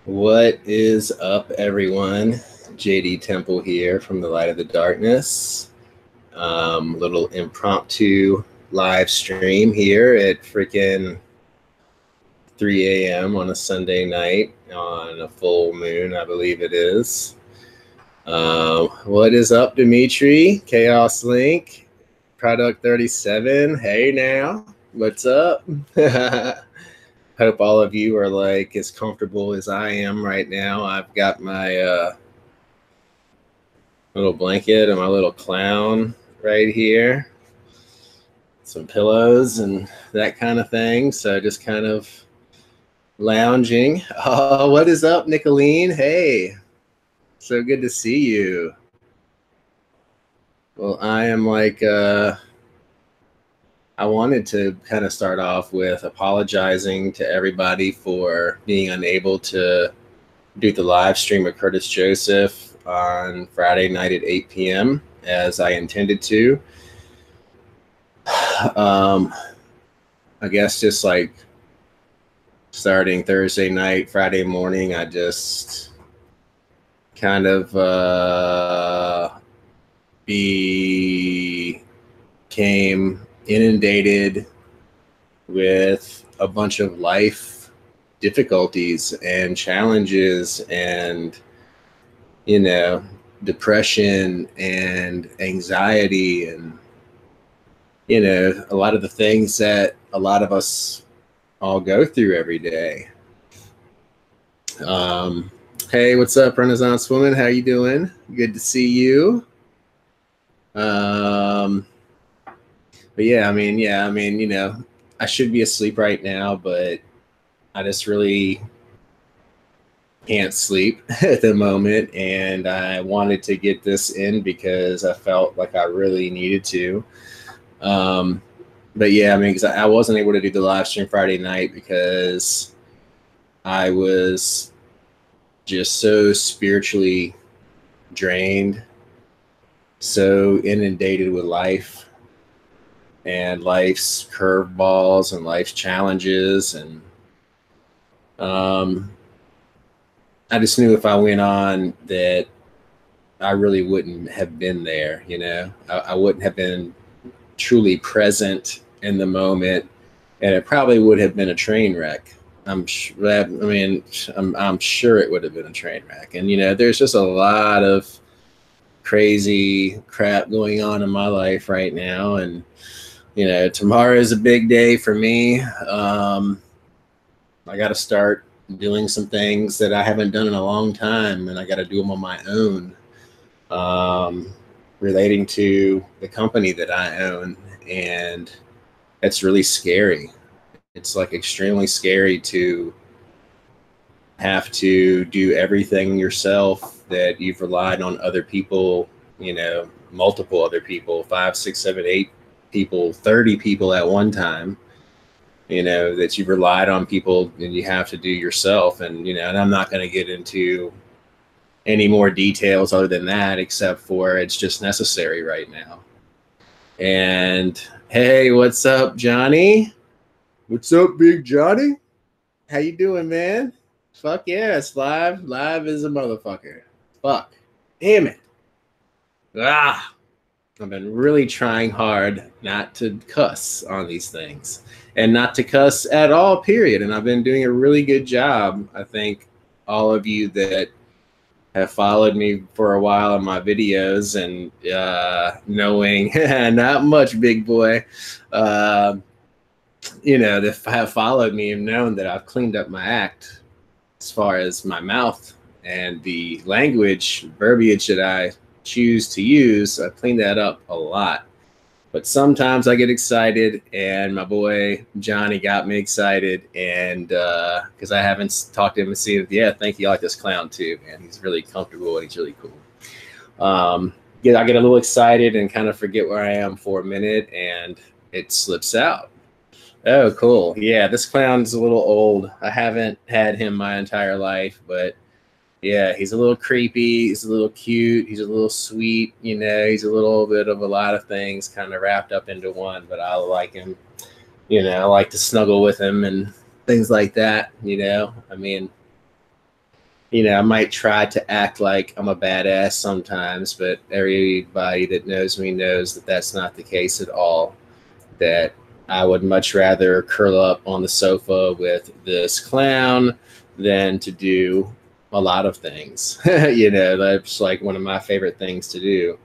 What is up, everyone? JD Temple here from the Light of the Darkness. Little impromptu live stream here at freaking 3 a.m. on a Sunday night on a full moon, I believe it is. What is up, Dimitri? Chaos Link, Product 37. Hey now, what's up? Hope all of you are like as comfortable as I am right now. I've got my little blanket and my little clown right here, some pillows and that kind of thing. So just kind of lounging. Oh, what is up, Nicolene? Hey, so good to see you. Well, I am like, I wanted to kind of start off with apologizing to everybody for being unable to do the live stream of Curtis Joseph on Friday night at 8 p.m. as I intended to. I guess just like starting Thursday night, Friday morning, I just kind of became inundated with a bunch of life difficulties and challenges and, you know, depression and anxiety and, you know, a lot of the things that a lot of us all go through every day. Hey, what's up, Renaissance Woman? How you doing? Good to see you. But yeah, I mean, you know, I should be asleep right now, but I just really can't sleep at the moment. And I wanted to get this in because I felt like I really needed to. But yeah, I mean, because I wasn't able to do the live stream Friday night because I was just so spiritually drained, so inundated with life and life's curveballs and life's challenges. And I just knew if I went on that I really wouldn't have been there, you know, I wouldn't have been truly present in the moment, and it probably would have been a train wreck. I'm sure it would have been a train wreck. And, you know, there's just a lot of crazy crap going on in my life right now. And, you know, tomorrow is a big day for me. I got to start doing some things that I haven't done in a long time, and I got to do them on my own, relating to the company that I own. And it's really scary. It's like extremely scary to have to do everything yourself that you've relied on other people, you know, multiple other people, 5, 6, 7, 8 people, 30 people at one time, you know, that you've relied on people and you have to do yourself. And, you know, and I'm not going to get into any more details other than that, except for it's just necessary right now. And hey, what's up, Johnny? What's up, Big Johnny? How you doing, man? Fuck yeah, it's live. Live is a motherfucker. Fuck. Damn it. I've been really trying hard not to cuss on these things and not to cuss at all, period. And I've been doing a really good job. I think all of you that have followed me for a while in my videos and knowing not much, big boy, you know, that have followed me and known that I've cleaned up my act as far as my mouth and the language, verbiage that I choose to use. I cleaned that up a lot. But sometimes I get excited, and my boy Johnny got me excited, and because I haven't talked to him and seen it. Yeah, thank you. I like this clown too, man. He's really comfortable and he's really cool. Yeah, I get a little excited and kind of forget where I am for a minute, and it slips out. Oh, cool. Yeah, this clown's a little old. I haven't had him my entire life, but yeah, he's a little creepy. He's a little cute. He's a little sweet. You know, he's a little bit of a lot of things kind of wrapped up into one, but I like him. You know, I like to snuggle with him and things like that. You know, I mean, you know, I might try to act like I'm a badass sometimes, but everybody that knows me knows that that's not the case at all. That I would much rather curl up on the sofa with this clown than to do a lot of things. You know, that's like one of my favorite things to do.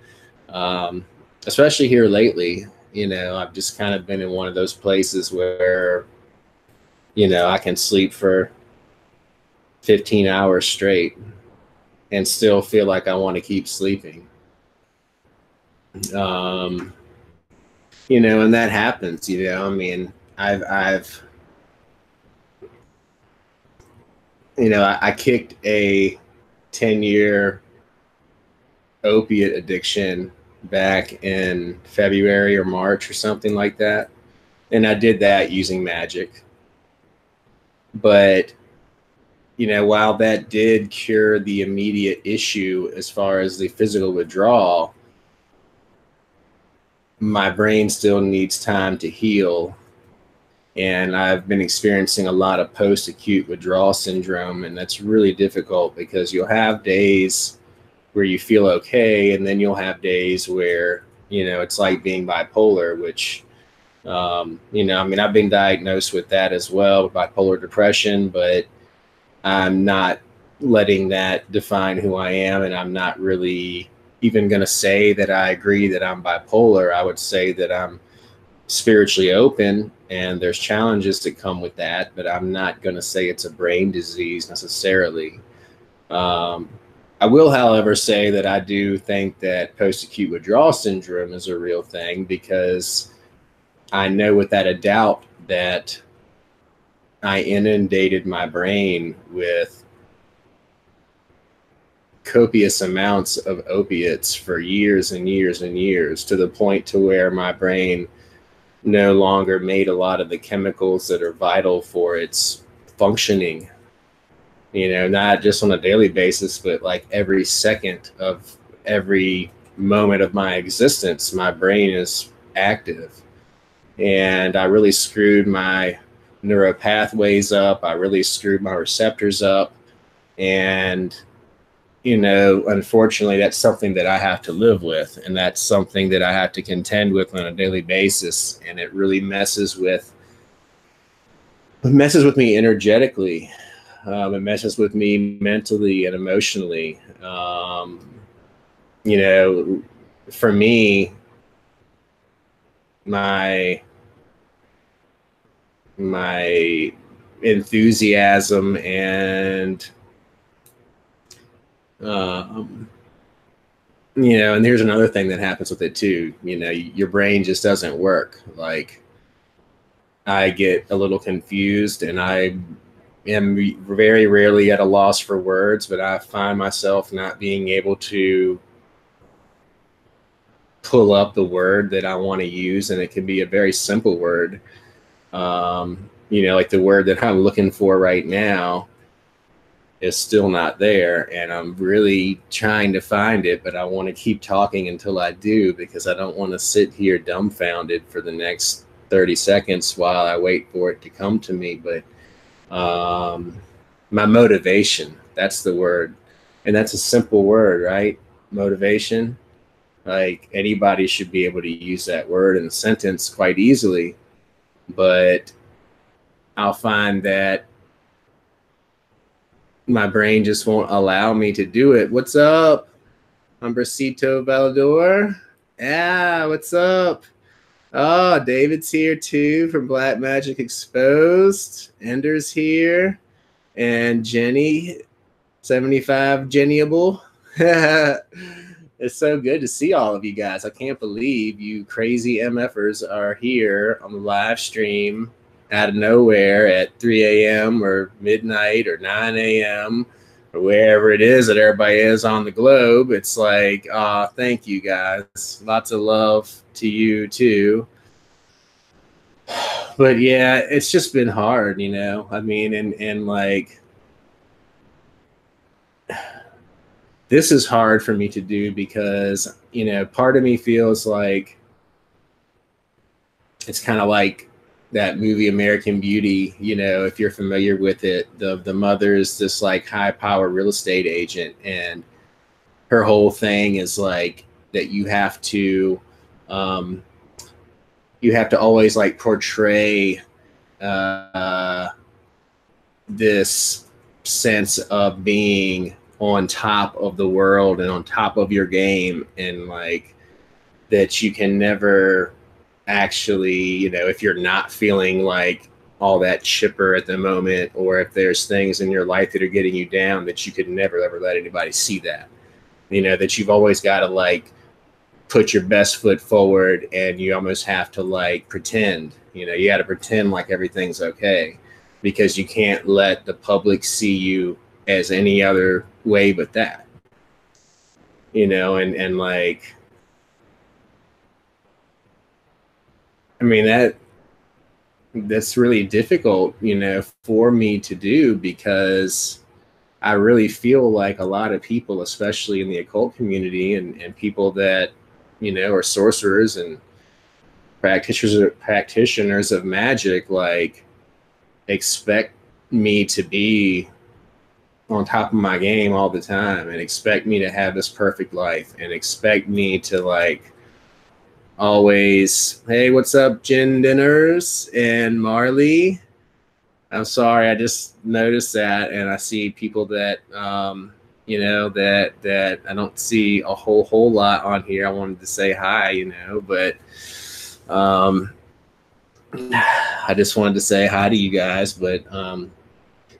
Um, Especially here lately, you know, I've just kind of been in one of those places where, you know, I can sleep for 15 hours straight and still feel like I want to keep sleeping. Um, you know, and that happens, you know, I mean, I've, you know, I kicked a 10-year opiate addiction back in February or March or something like that. And I did that using magic. But, you know, while that did cure the immediate issue as far as the physical withdrawal, my brain still needs time to heal. And I've been experiencing a lot of post-acute withdrawal syndrome, and that's really difficult because you'll have days where you feel okay, and then you'll have days where, you know, it's like being bipolar, which, you know, I mean, I've been diagnosed with that as well, with bipolar depression, but I'm not letting that define who I am, and I'm not really even going to say that I agree that I'm bipolar. I would say that I'm spiritually open, and there's challenges that come with that, but I'm not going to say it's a brain disease necessarily. Um, I will, however, say that I do think that post-acute withdrawal syndrome is a real thing, because I know without a doubt that I inundated my brain with copious amounts of opiates for years and years and years, to the point to where my brain no longer made a lot of the chemicals that are vital for its functioning, you know, not just on a daily basis, but like every second of every moment of my existence, my brain is active. And I really screwed my neuropathways up. I really screwed my receptors up. And, you know, unfortunately, that's something that I have to live with. And that's something that I have to contend with on a daily basis. And it really messes with me energetically. It messes with me mentally and emotionally. You know, for me, my enthusiasm and um, you know, and here's another thing that happens with it too. You know, your brain just doesn't work. Like, I get a little confused, and I am very rarely at a loss for words, but I find myself not being able to pull up the word that I want to use, and it can be a very simple word. You know, like the word that I'm looking for right now is still not there, and I'm really trying to find it, but I want to keep talking until I do, because I don't want to sit here dumbfounded for the next 30 seconds while I wait for it to come to me. But my motivation, that's the word. And that's a simple word, right? Motivation. Like, anybody should be able to use that word in a sentence quite easily, but I'll find that my brain just won't allow me to do it. What's up, Humbercito Valador? Yeah, what's up? Oh, David's here too from Black Magic Exposed. Ender's here. And Jenny, 75 Jennyable. It's so good to see all of you guys. I can't believe you crazy MFers are here on the live stream out of nowhere at 3 a.m. or midnight or 9 a.m. or wherever it is that everybody is on the globe. It's like, thank you guys. Lots of love to you too. But yeah, it's just been hard, you know. I mean, and like, this is hard for me to do because, you know, part of me feels like it's kind of like that movie American Beauty, you know, if you're familiar with it, the mother is this like high power real estate agent, and her whole thing is like that um, you have to always like portray uh, this sense of being on top of the world and on top of your game, and like that you can never actually, you know, if you're not feeling like all that chipper at the moment, or if there's things in your life that are getting you down, that you could never ever let anybody see that, you know, that you've always got to like put your best foot forward, and you almost have to like pretend, you know, you got to pretend like everything's okay, because you can't let the public see you as any other way but that, you know. And like, I mean, that's really difficult, you know, for me to do, because I really feel like a lot of people, especially in the occult community, and people that, you know, are sorcerers and practitioners of magic, like expect me to be on top of my game all the time, and expect me to have this perfect life, and expect me to like always, hey, what's up, Jen Dinners and Marley? I'm sorry, I just noticed that, and I see people that you know, that I don't see a whole lot on here. I wanted to say hi, you know, but I just wanted to say hi to you guys. But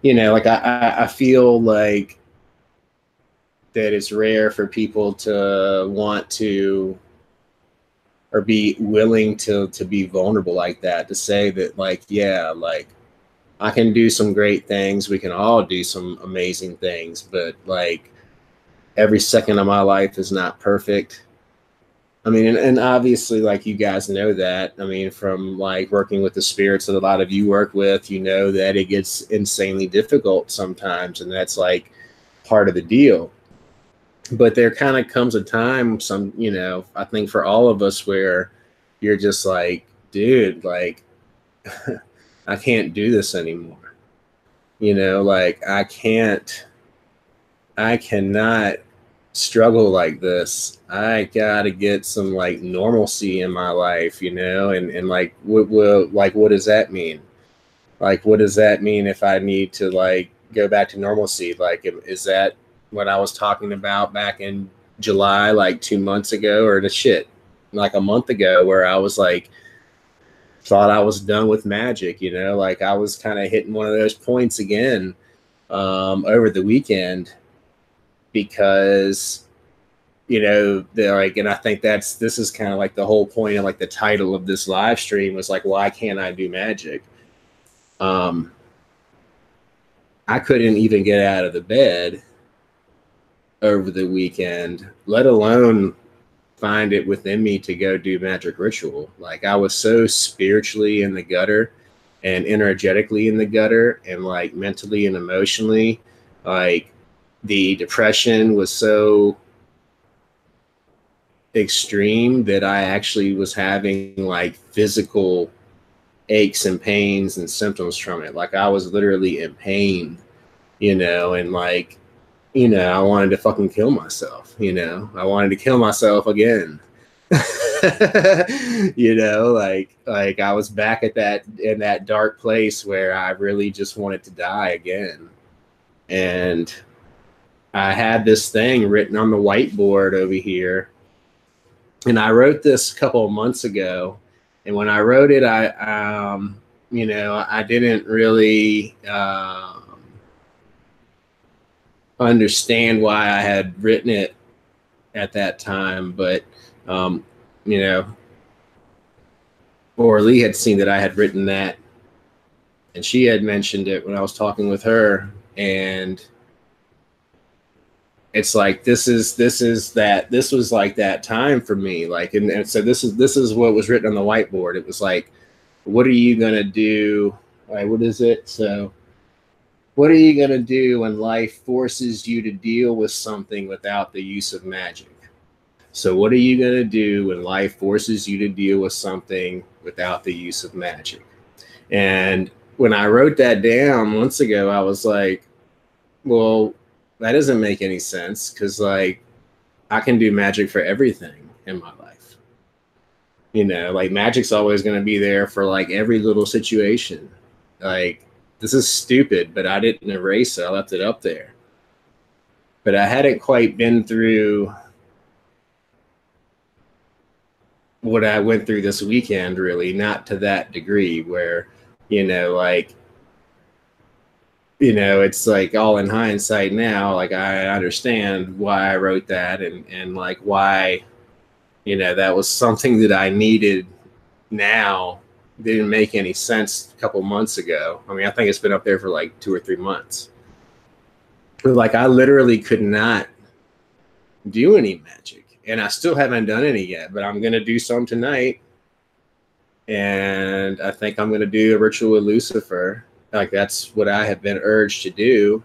you know, like I feel like that it's rare for people to want to, or be willing to be vulnerable like that, to say that like, yeah, like I can do some great things. We can all do some amazing things, but like every second of my life is not perfect. I mean, and obviously, like you guys know that. I mean, from like working with the spirits that a lot of you work with, you know that it gets insanely difficult sometimes, and that's like part of the deal. But there kind of comes a time, you know, I think for all of us, where you're just like, dude, like I can't do this anymore. You know, like I cannot struggle like this. I gotta get some like normalcy in my life, you know, and like what does that mean? Like, what does that mean if I need to like go back to normalcy? Like, is that what I was talking about back in July, like 2 months ago, or the shit, like a month ago, where I was like, thought I was done with magic, you know, like I was kind of hitting one of those points again over the weekend, because you know, they're like, and I think this is kind of like the whole point of like the title of this live stream was like, why can't I do magic? I couldn't even get out of the bed over the weekend, let alone find it within me to go do magic ritual. Like I was so spiritually in the gutter, and energetically in the gutter, and like mentally and emotionally, like the depression was so extreme that I actually was having like physical aches and pains and symptoms from it. Like I was literally in pain, you know, and like, you know, I wanted to fucking kill myself, you know, I wanted to kill myself again. You know, like I was back at that, in that dark place where I really just wanted to die again. And I had this thing written on the whiteboard over here, and I wrote this a couple of months ago. And when I wrote it, you know, I didn't really understand why I had written it at that time, but you know, or Lee had seen that I had written that, and she had mentioned it when I was talking with her, and it's like this was like that time for me, like, and so this is what was written on the whiteboard. It was like, what are you gonna do? Like, what is it? So, what are you gonna do when life forces you to deal with something without the use of magic? So, what are you gonna do when life forces you to deal with something without the use of magic? And when I wrote that down months ago, I was like, well, that doesn't make any sense, because like I can do magic for everything in my life. You know, like magic's always going to be there for like every little situation. Like, this is stupid, but I didn't erase it. I left it up there. But I hadn't quite been through what I went through this weekend, really, not to that degree where, you know, like, you know, it's like all in hindsight now, like I understand why I wrote that, and like why, you know, that was something that I needed now. Didn't make any sense a couple months ago. I mean, I think it's been up there for like 2 or 3 months. But like I literally could not do any magic, and I still haven't done any yet, but I'm going to do some tonight. And I think I'm going to do a ritual with Lucifer. Like that's what I have been urged to do.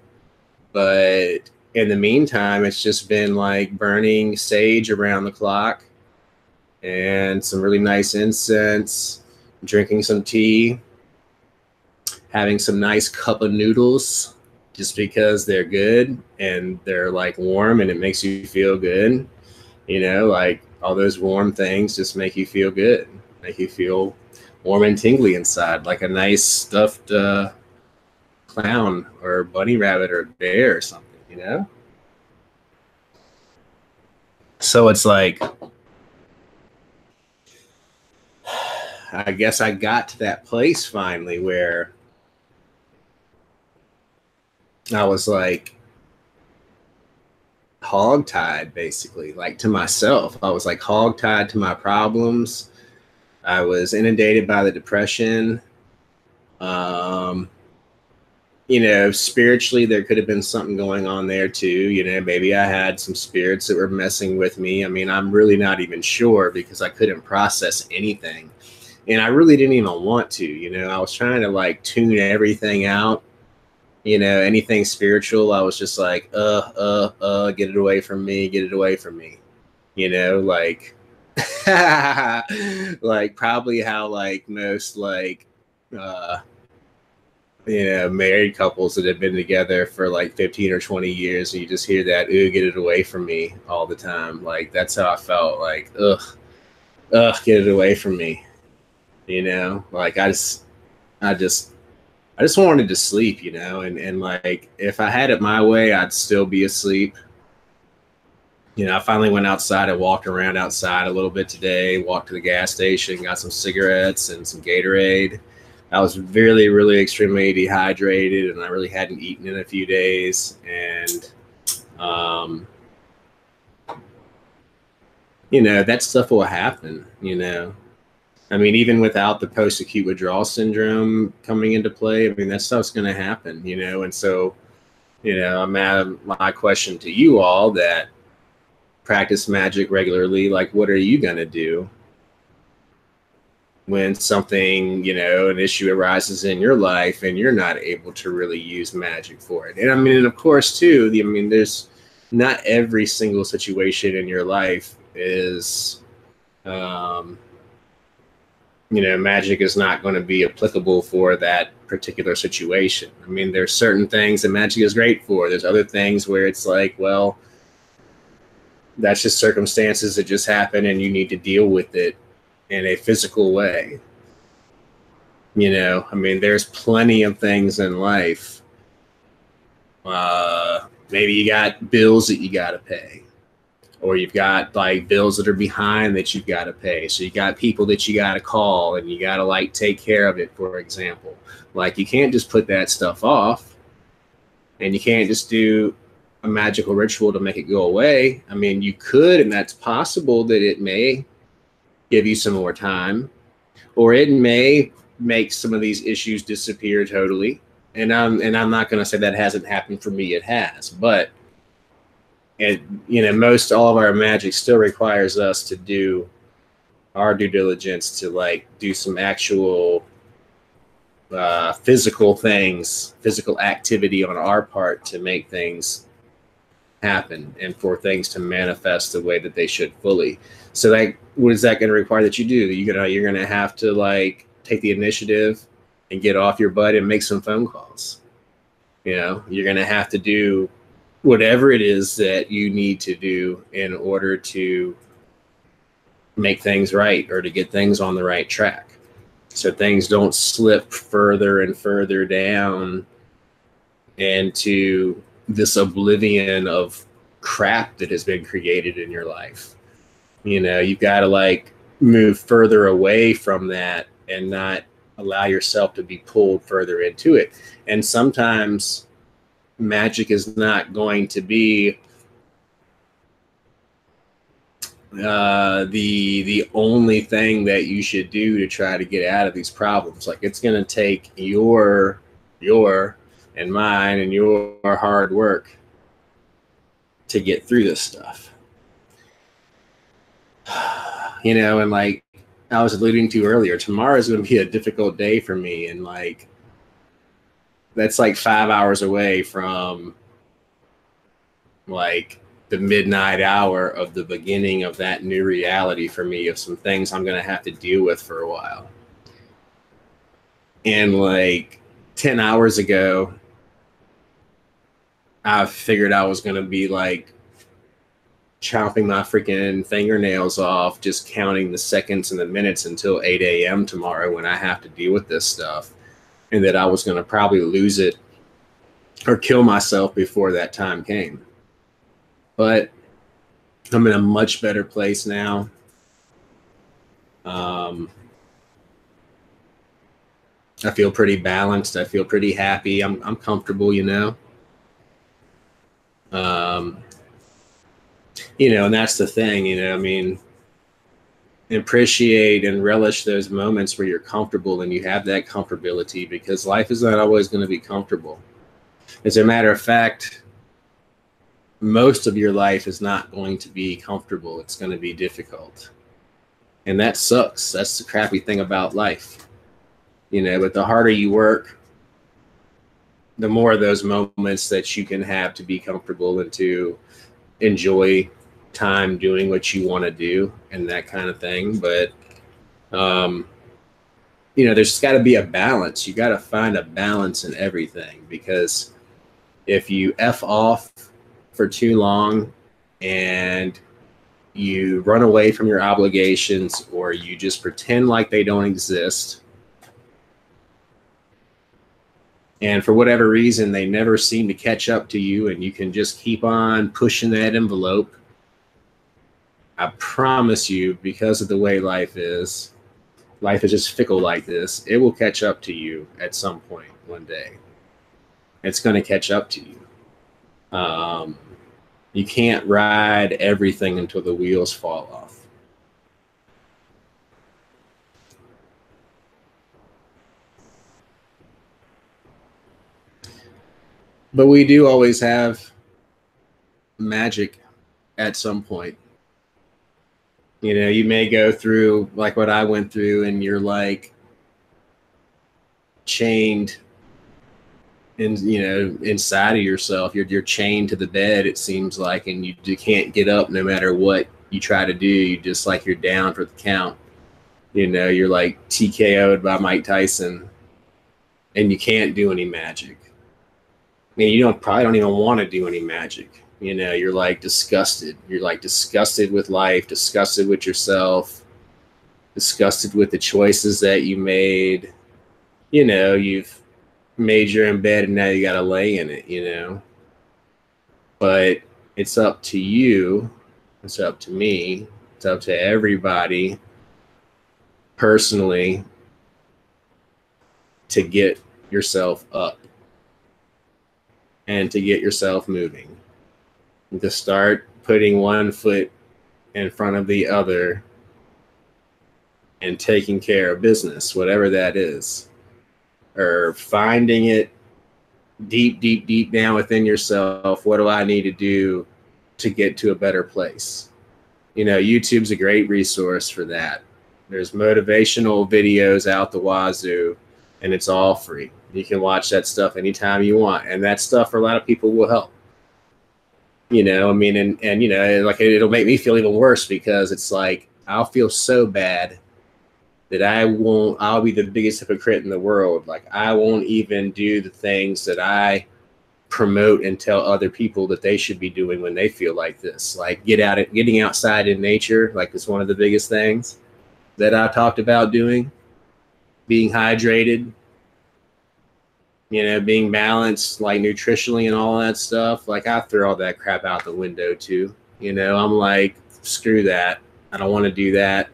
But in the meantime, it's just been like burning sage around the clock and some really nice incense, drinking some tea, having some nice cup of noodles just because they're good and they're like warm and it makes you feel good. You know, like all those warm things just make you feel good, make you feel warm and tingly inside, like a nice stuffed clown or bunny rabbit or bear or something, you know? So it's like, I guess I got to that place finally where I was like hogtied, basically, like to myself. I was like hogtied to my problems. I was inundated by the depression. You know, spiritually, there could have been something going on there too. You know, maybe I had some spirits that were messing with me. I mean, I'm really not even sure because I couldn't process anything. And I really didn't even want to, you know, I was trying to like tune everything out. You know, anything spiritual, I was just like, get it away from me, get it away from me. You know, like, like probably how like most like, you know, married couples that have been together for like 15 or 20 years, and you just hear that, ooh, get it away from me all the time. Like, that's how I felt, like, get it away from me. You know, like I just wanted to sleep, you know, and like if I had it my way, I'd still be asleep. You know, I finally went outside and walked around outside a little bit today, walked to the gas station, got some cigarettes and some Gatorade. I was really, really extremely dehydrated, and I really hadn't eaten in a few days. And, you know, that stuff will happen, you know. I mean, even without the post-acute withdrawal syndrome coming into play, I mean, that stuff's going to happen, you know. And so, you know, my question to you all that practice magic regularly, like, what are you going to do when something, you know, an issue arises in your life and you're not able to really use magic for it? And I mean, and of course, too, I mean, there's not every single situation in your life is, you know, magic is not going to be applicable for that particular situation. I mean, there's certain things that magic is great for. There's other things where it's like, well, that's just circumstances that just happen and you need to deal with it in a physical way. You know, I mean, there's plenty of things in life. Maybe you got bills that you got to pay, or you've got like bills that are behind that you've got to pay. So you got people that you got to call and you got to like take care of it, for example. Like, you can't just put that stuff off, and you can't just do a magical ritual to make it go away. I mean, you could, and that's possible that it may give you some more time, or it may make some of these issues disappear totally. And I'm not going to say that hasn't happened for me. It has, but you know, most all of our magic still requires us to do our due diligence to like do some actual physical things, physical activity on our part to make things happen and for things to manifest the way that they should fully. So like, what is that going to require that you do? You're going to have to like take the initiative and get off your butt and make some phone calls. You know, you're going to have to do whatever it is that you need to do in order to make things right or to get things on the right track, so things don't slip further and further down into this oblivion of crap that has been created in your life. You know, you've got to like move further away from that and not allow yourself to be pulled further into it. And sometimes magic is not going to be the only thing that you should do to try to get out of these problems. Like, it's going to take your and mine and your hard work to get through this stuff. You know, and like I was alluding to earlier, tomorrow is going to be a difficult day for me, and like that's like 5 hours away from like the midnight hour of the beginning of that new reality for me, of some things I'm going to have to deal with for a while. And like 10 hours ago, I figured I was going to be like chopping my freaking fingernails off, just counting the seconds and the minutes until 8 a.m. tomorrow when I have to deal with this stuff, and that I was going to probably lose it or kill myself before that time came. But I'm in a much better place now. I feel pretty balanced. I feel pretty happy. I'm comfortable, you know. You know, and that's the thing, you know, I mean, appreciate and relish those moments where you're comfortable and you have that comfortability, because life is not always going to be comfortable. As a matter of fact, most of your life is not going to be comfortable. It's going to be difficult. And that sucks. That's the crappy thing about life. You know, but the harder you work, the more of those moments that you can have to be comfortable and to enjoy time doing what you want to do and that kind of thing. But, you know, there's got to be a balance. You got to find a balance in everything, because if you F off for too long and you run away from your obligations, or you just pretend like they don't exist, and for whatever reason they never seem to catch up to you, and you can just keep on pushing that envelope, I promise you, because of the way life is just fickle like this, it will catch up to you at some point one day. It's going to catch up to you. You can't ride everything until the wheels fall off. But we do always have magic at some point. You know, you may go through like what I went through, and you're like chained in, you know, inside of yourself. You're chained to the bed, it seems like, and you can't get up no matter what you try to do. You just like you're down for the count. You know, you're like TKO'd by Mike Tyson, and you can't do any magic. I mean, you probably don't even want to do any magic. You know, you're like disgusted. You're like disgusted with life, disgusted with yourself, disgusted with the choices that you made. You know, you've made your own bed and now you got to lay in it, you know. But it's up to you. It's up to me. It's up to everybody personally to get yourself up and to get yourself moving, and to start putting one foot in front of the other and taking care of business, whatever that is, or finding it deep, deep, deep down within yourself. What do I need to do to get to a better place? You know, YouTube's a great resource for that. There's motivational videos out the wazoo, and it's all free. You can watch that stuff anytime you want, and that stuff for a lot of people will help. You know, I mean, and you know, like, it'll make me feel even worse, because it's like I'll feel so bad that I'll be the biggest hypocrite in the world. Like, I won't even do the things that I promote and tell other people that they should be doing when they feel like this. Like getting outside in nature, like, is one of the biggest things that I talked about doing. Being hydrated, being balanced, like nutritionally and all that stuff. Like, I throw all that crap out the window too. I'm like, screw that. I don't want to do that.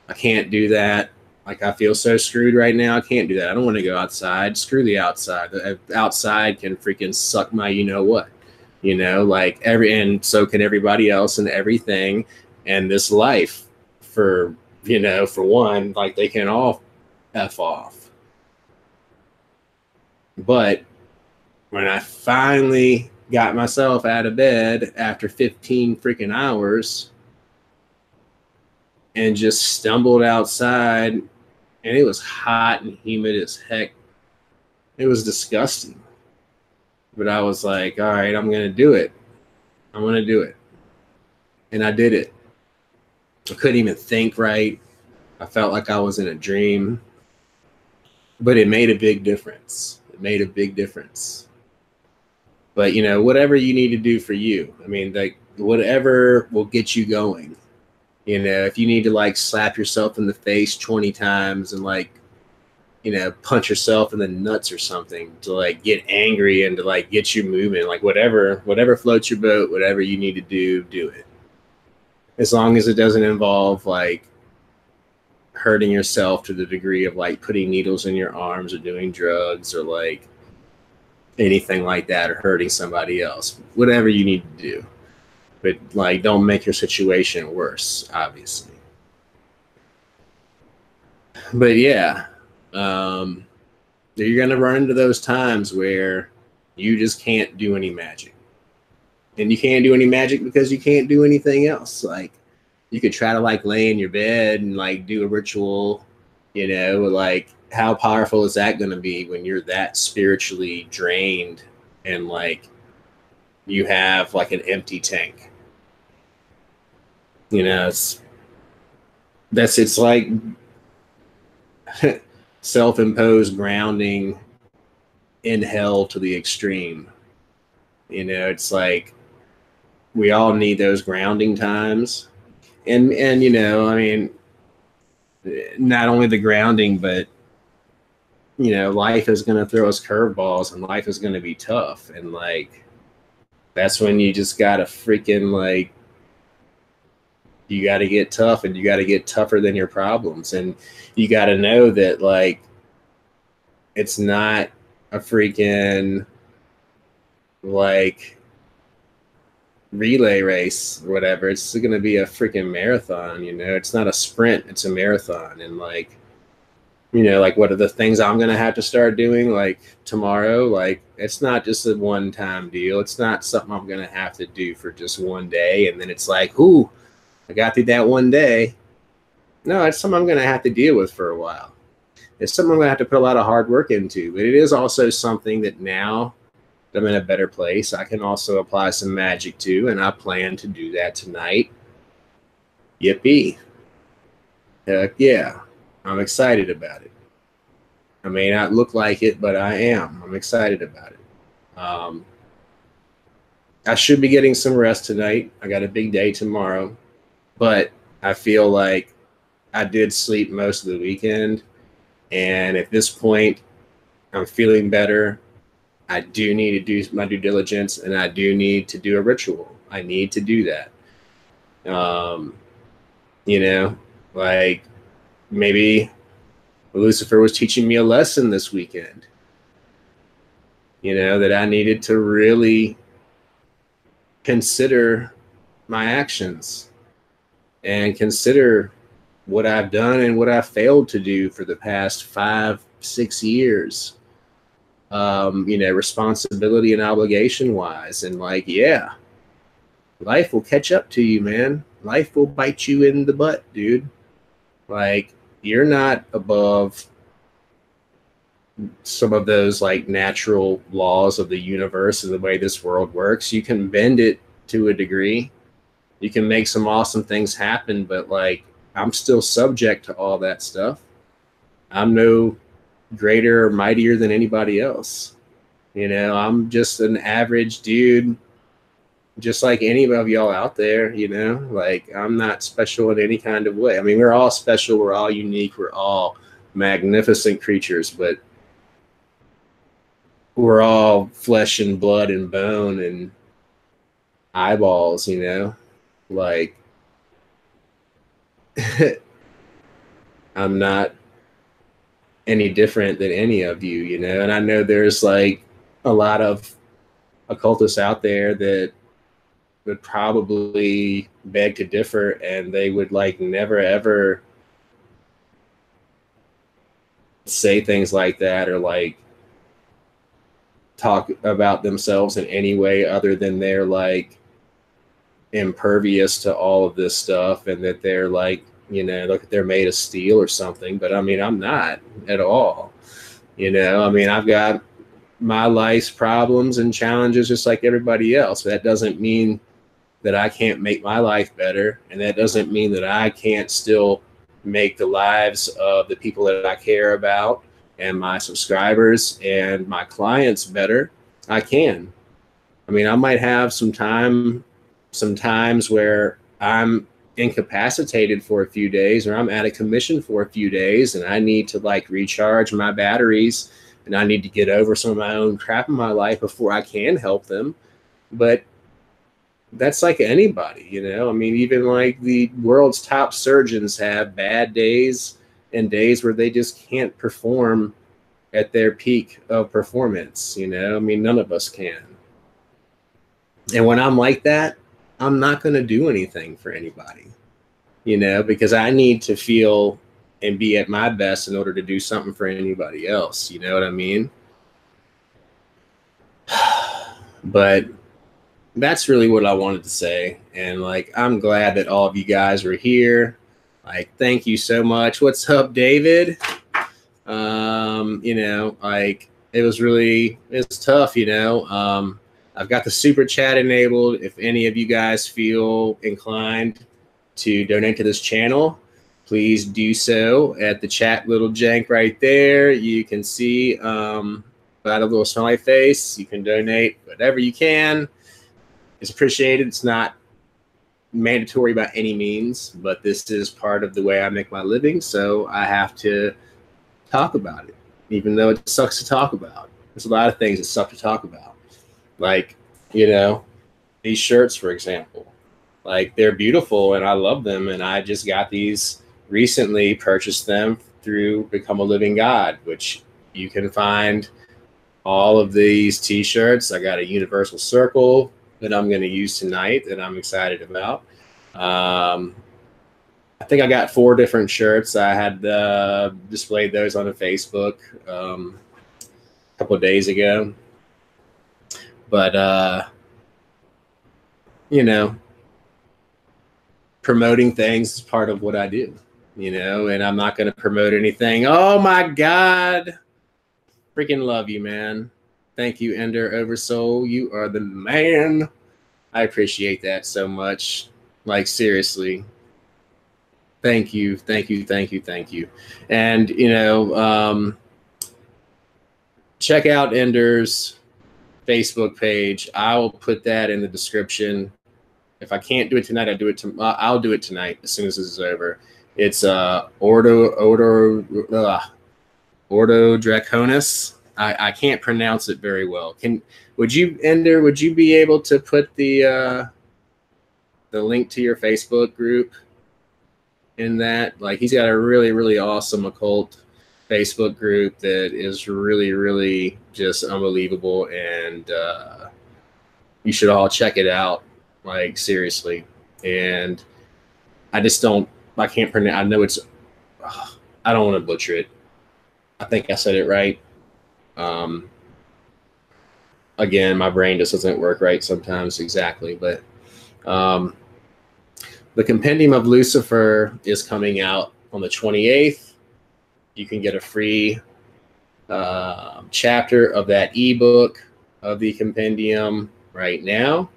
I can't do that. Like, I feel so screwed right now. I can't do that. I don't want to go outside. Screw the outside. The outside can freaking suck my what. Like, and so can everybody else and everything. And this life, for one, like, they can all F off. But when I finally got myself out of bed after 15 freaking hours and just stumbled outside, and it was hot and humid as heck. It was disgusting. But I was like, all right, I'm going to do it. I'm going to do it. And I did it. I couldn't even think right. I felt like I was in a dream. But it made a big difference. It made a big difference. But, whatever you need to do for you. I mean, like, whatever will get you going. If you need to, like, slap yourself in the face 20 times and, like, punch yourself in the nuts or something to, like, get angry and to, like, get you moving, like, whatever floats your boat, whatever you need to do it. As long as it doesn't involve, like, hurting yourself to the degree of, like, putting needles in your arms or doing drugs or, like, anything like that, or hurting somebody else. Whatever you need to do. But, like, don't make your situation worse, obviously. But yeah, you're going to run into those times where you just can't do any magic. And you can't do any magic because you can't do anything else. Like, you could try to, like, lay in your bed and, like, do a ritual, like, how powerful is that going to be when you're that spiritually drained and, like, you have, like, an empty tank? It's like self-imposed grounding in hell to the extreme. It's like we all need those grounding times. And I mean, not only the grounding, but, life is going to throw us curveballs and life is going to be tough. And, like, that's when you just got to freaking, like, you got to get tough, and you got to get tougher than your problems. And you got to know that, like, it's not a freaking, like, relay race or whatever. It's going to be a freaking marathon, It's not a sprint, it's a marathon. And, like, like, what are the things I'm going to have to start doing, like, tomorrow? Like, it's not just a one-time deal. It's not something I'm going to have to do for just one day, and then it's like, ooh, I got through that one day. No, it's something I'm going to have to deal with for a while. It's something I'm going to have to put a lot of hard work into. But it is also something that now that I'm in a better place, I can also apply some magic to, and I plan to do that tonight. Yippee. Heck yeah. I'm excited about it. I may not look like it, but I am. I'm excited about it. I should be getting some rest tonight. I got a big day tomorrow. But I feel like I did sleep most of the weekend. And at this point, I'm feeling better. I do need to do my due diligence, and I do need to do a ritual. I need to do that. Like, maybe Lucifer was teaching me a lesson this weekend. That I needed to really consider my actions and consider what I've done and what I've failed to do for the past 5-6 years. Responsibility and obligation wise. And, like, yeah, life will catch up to you, man. Life will bite you in the butt, dude. Like, you're not above some of those, like, natural laws of the universe and the way this world works. You can bend it to a degree. You can make some awesome things happen, but, like, I'm still subject to all that stuff. I'm no greater or mightier than anybody else. You know, I'm just an average dude, just like any of y'all out there, you know, like I'm not special in any kind of way. I mean, we're all special. We're all unique. We're all magnificent creatures, but we're all flesh and blood and bone and eyeballs, you know, like I'm not any different than any of you, you know, and I know there's like a lot of occultists out there that would probably beg to differ, and they would like never ever say things like that or like talk about themselves in any way other than they're like impervious to all of this stuff and that they're like, you know, look, they're made of steel or something. But I mean, I'm not at all, you know. I mean, I've got my life's problems and challenges just like everybody else. That doesn't mean that I can't make my life better, and that doesn't mean that I can't still make the lives of the people that I care about and my subscribers and my clients better. I can. I mean, I might have sometimes where I'm incapacitated for a few days, or I'm out of commission for a few days, and I need to like recharge my batteries, and I need to get over some of my own crap in my life before I can help them. But that's like anybody, you know. I mean, even like the world's top surgeons have bad days and days where they just can't perform at their peak of performance, you know. I mean, none of us can. And when I'm like that, I'm not going to do anything for anybody, you know, because I need to feel and be at my best in order to do something for anybody else. You know what I mean? But that's really what I wanted to say. And like, I'm glad that all of you guys were here. Like, thank you so much. What's up, David? You know, like it's tough, you know. I've got the super chat enabled. If any of you guys feel inclined to donate to this channel, please do so at the chat little jank right there. You can see about a little smiley face. You can donate whatever you can. It's appreciated. It's not mandatory by any means, but this is part of the way I make my living, so I have to talk about it, even though it sucks to talk about. There's a lot of things that suck to talk about. Like, you know, these shirts, for example, like they're beautiful and I love them. And I just got these recently, purchased them through Become a Living God, which you can find all of these t-shirts. I got a universal circle that I'm going to use tonight that I'm excited about. I think I got 4 different shirts. I had displayed those on Facebook a couple of days ago. But, you know, promoting things is part of what I do, you know, and I'm not going to promote anything. Oh, my God. Freaking love you, man. Thank you, Ender Oversoul. You are the man. I appreciate that so much. Like, seriously. Thank you. Thank you. Thank you. Thank you. And, you know, check out Ender's Facebook page. I will put that in the description. If I can't do it tonight, I'll do it tonight as soon as this is over. It's Ordo Draconis. I can't pronounce it very well. Would you, Ender? Would you be able to put the link to your Facebook group in that? Like, he's got a really, really awesome occult Facebook group that is really, really just unbelievable, and you should all check it out. Like, seriously. And I can't pronounce. I know it's. I don't want to butcher it. I think I said it right. Again, my brain just doesn't work right sometimes exactly, but the Compendium of Lucifer is coming out on the 28th. You can get a free chapter of that ebook of the compendium right now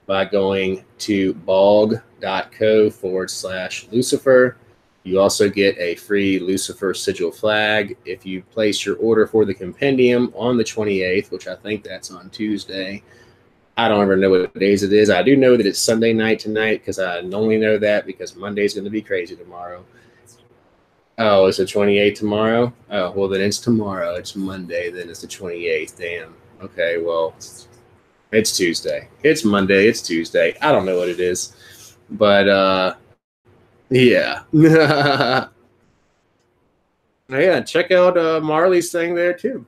by going to balg.co/Lucifer. You also get a free Lucifer sigil flag if you place your order for the compendium on the 28th, which I think that's on Tuesday. I don't ever know what days it is. I do know that it's Sunday night tonight because I only know that because Monday's going to be crazy tomorrow. Oh, it's the 28th tomorrow? Oh, well, then it's tomorrow. It's Monday. Then it's the 28th. Damn. Okay, well, it's Tuesday. It's Monday. It's Tuesday. I don't know what it is. But, yeah. Yeah, check out Marley's thing there, too.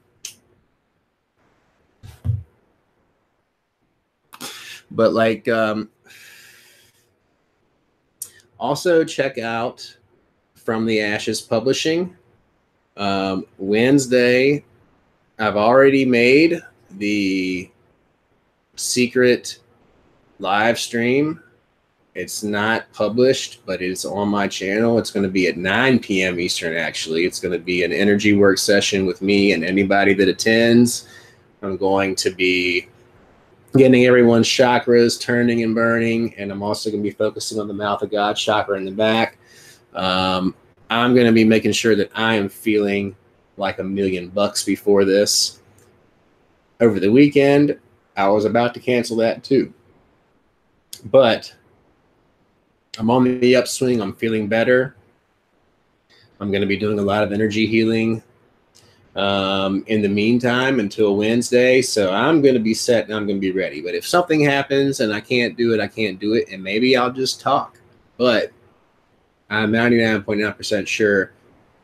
But, like, also check out From the Ashes Publishing. Wednesday, I've already made the secret live stream. It's not published, but it's on my channel. It's going to be at 9 p.m. Eastern, actually. It's going to be an energy work session with me and anybody that attends. I'm going to be getting everyone's chakras turning and burning, and I'm also going to be focusing on the mouth of God chakra in the back. I'm going to be making sure that I am feeling like $1,000,000 before this. Over the weekend, I was about to cancel that too. But I'm on the upswing. I'm feeling better. I'm going to be doing a lot of energy healing in the meantime until Wednesday. So I'm going to be set and I'm going to be ready. But if something happens and I can't do it, I can't do it. And maybe I'll just talk. But I'm 99.9% sure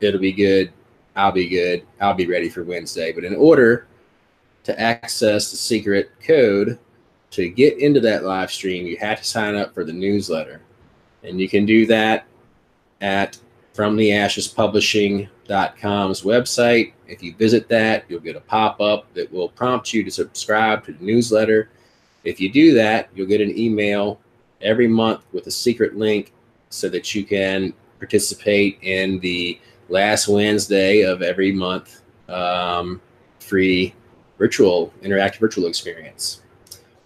it'll be good. I'll be good. I'll be ready for Wednesday. But in order to access the secret code to get into that live stream, you have to sign up for the newsletter. And you can do that at FromTheAshesPublishing.com's website. If you visit that, you'll get a pop-up that will prompt you to subscribe to the newsletter. If you do that, you'll get an email every month with a secret link so that you can participate in the last Wednesday of every month free interactive virtual experience.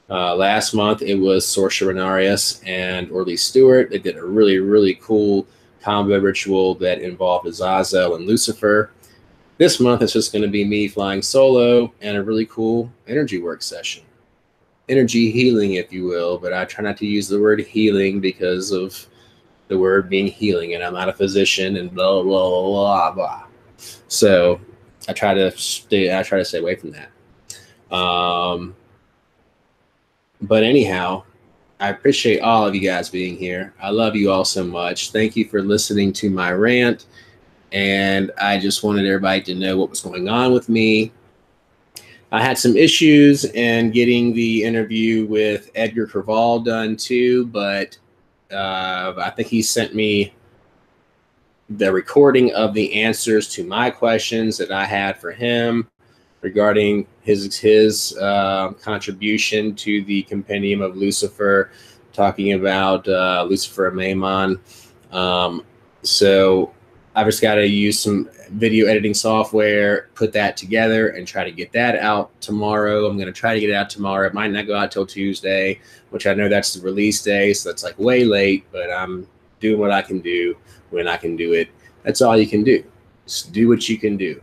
Last month, it was Sorcerer Renarius and Orly Stewart. They did a really, really cool combo ritual that involved Azazel and Lucifer. This month, it's just going to be me flying solo and a really cool energy work session. Energy healing, if you will, but I try not to use the word healing because of the word being healing, and I'm not a physician and blah, blah, blah, blah. So I try to stay away from that. But anyhow, I appreciate all of you guys being here. I love you all so much. Thank you for listening to my rant. And I just wanted everybody to know what was going on with me. I had some issues in getting the interview with Edgar Craval done too, but I think he sent me the recording of the answers to my questions that I had for him regarding his contribution to the Compendium of Lucifer, talking about Lucifer Maimon. So I've just got to use some video editing software, put that together, and try to get that out tomorrow. I'm going to try to get it out tomorrow. It might not go out till Tuesday, which I know that's the release day, so that's like way late, but I'm doing what I can do when I can do it. That's all you can do. Just do what you can do.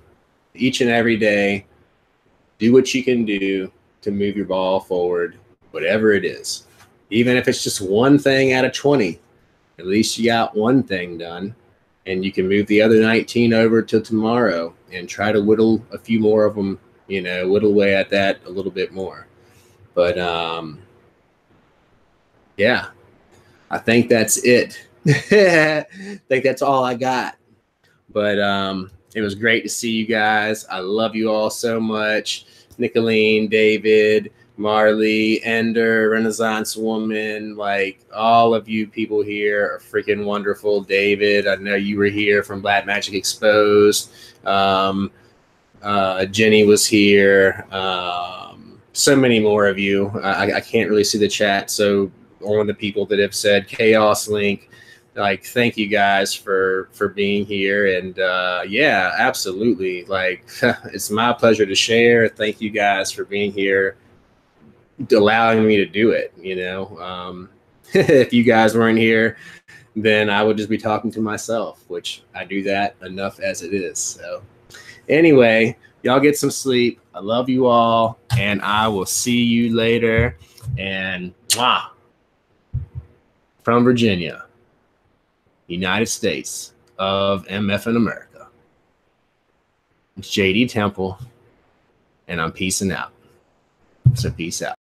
Each and every day, do what you can do to move your ball forward, whatever it is. Even if it's just one thing out of 20, at least you got one thing done. And you can move the other 19 over to tomorrow and try to whittle a few more of them, whittle away at that a little bit more. But, yeah, I think that's it. I think that's all I got. But it was great to see you guys. I love you all so much. Nicolene, David, Marley, Ender, Renaissance Woman, like all of you people here are freaking wonderful. David, I know you were here from Black Magic Exposed. Jenny was here. So many more of you. I can't really see the chat. So one of the people that have said Chaos Link, like, thank you guys for being here. And yeah, absolutely. Like, it's my pleasure to share. Thank you guys for being here, allowing me to do it. If you guys weren't here, then I would just be talking to myself, which I do that enough as it is. So anyway, y'all get some sleep. I love you all, and I will see you later. And from Virginia, United States of MF in America, it's JD Temple, and I'm peacing out. So peace out.